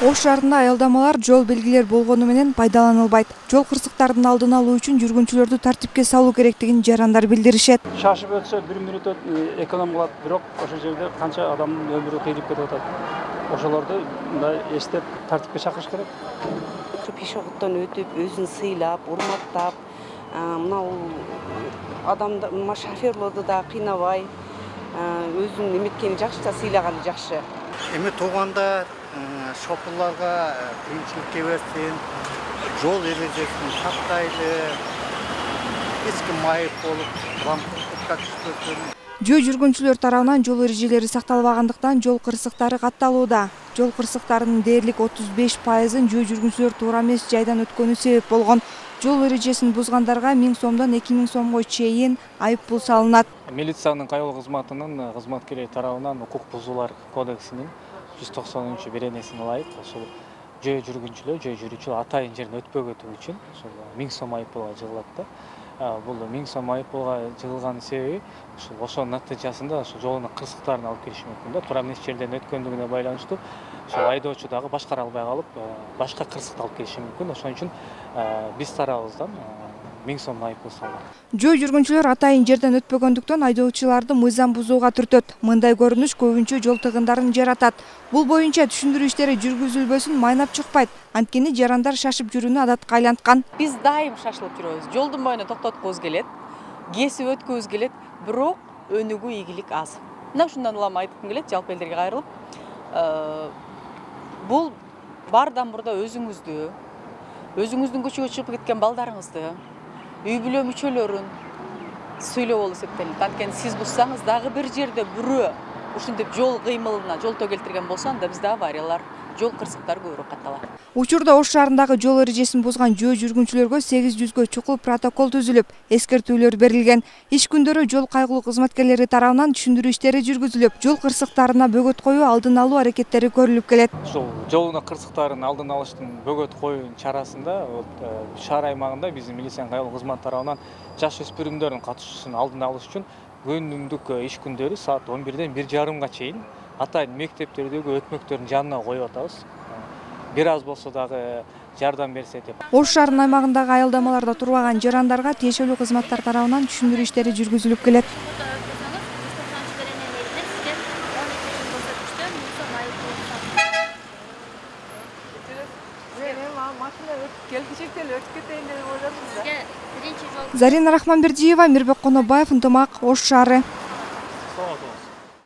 Ош шаарында аялдамалар жол белгилер болгону менен пайдаланылбайт. Жол кырсыктардын алдын алуу үчүн жүргүнчүлөрдү тартипке салуу керектигин жарандар билдиришет. Шашып өтсө 1 мүнөт эконом кылат, бирок ошол жерде канча адамдын өмүрү кыйылып кетип атат. Ошолорду мындай эстеп тартипке чакырыш керек. Пешеходдон өтүп, өзүн сыйлап, урматтап, мынау адамды, шоферлорду да кыйнабай, өзүнүн эметкени жакшы да, сыйлаганы жакшы. Эми тууганда шопурларга кыйынчылык келбесин, жол эрежесин сактайлы, эч ким майып болуп, камкордукка түшпөсүн. Жөө жүргүнчүлөр тарабынан жол эрежелери сакталбагандыктан жол кырсыктары катталууда. Жол кырсыктарынын дээрлик 35%-ын жөө жүргүнчүлөр туура эмес жайдан өткөнү себеп болгон. Жол эрежесин бузгандарга 1000 сомдон 2000 сомго чейин айып пул салынат. Милициянын кайыл кызматынын кызматкерлери тарабынан укук бузуулар кодексинин 190-беренесине ылайык ошол жөө жүрүүчүлөр атайын жерден өтпөй кетүү үчүн ошол 1000 сом айып пулга жыгылат да. Бул 1000 сом айып пулга жыгылганын себеби ошонун натыйжасында жолдун кырсыктарын алып келиши мүмкүн да. Туура эмес жерден өткөндүгүнө байланыштуу ошол айдоочу дагы башкара албай калып, башка кырсыкты алып келиши мүмкүн. Ошон үчүн биз тарабыбыздан 1000 сом айып пул салынат. Жөө жүргүнчүлөр атайын жерден өтпөгөндүктөн айдоочуларды мыйзам бузууга түртөт. Мындай көрүнүш көбүнчө жол тыгындарын жаратат. Бул боюнча түшүндүрүү иштери жүргүзүлбөсүн майнап чыкпайт. Анткени жарандар шашып жүрүүнү адатка айланткан. Биз дайым шашылып жүрөбүз. Жолдун боюна токтоткубуз келет, кесип өткүбүз келет, бирок өнүгүү ийгилик аз. Мына ушундан улам айткым келет, жалпы элдерге кайрылып, бул баардан мурда өзүңүздүн көчөгө чыгып кеткен балдарыңызды, үй бүлө мүчөлөрүн сүйлөп болуп эсептелет. Анткени сиз бузсаңыз дагы бир жерде бирөө ушинтип жол кыймылына жолтоо келтирген болсо, анда бизде авариялар, жол кырсыктары көбүрөөк катталат. Учурда Ош шаарындагы жол эрежесин бузган жөө жүргүнчүлөргө 800гө чукул протокол түзүлүп, эскертүүлөр берилген. Иш күндөрү жол кайгылуу кызматкерлери тарабынан түшүндүрүү иштери жүргүзүлүп, жол кырсыктарына бөгөт коюу алдын алуу аракеттери көрүлүп келет. Ошол жолуна кырсыктарын алдын алыштын бөгөт коюунун чарасында шаар аймагында биздин милициянын кайгылуу кызматы тарабынан жаш өспүрүмдөрдүн катышуусун алдын алыш үчүн күндүк иш күндөрү саат 11ден 1:30 чейин атайын мектептердеги өтмөктөрдүн жанына коюп атабыз. Бир аз болсо дагы жардам берсе деп. Ош шаарынын аймагындагы аялдамаларда турбаган жарандарга тиешелүү кызматтар тарабынан түшүндүрүү иштери жүргүзүлүп келет. Зарина Рахманбердиева, Мирбек Конобаев, Ынтымак, Ош шаары.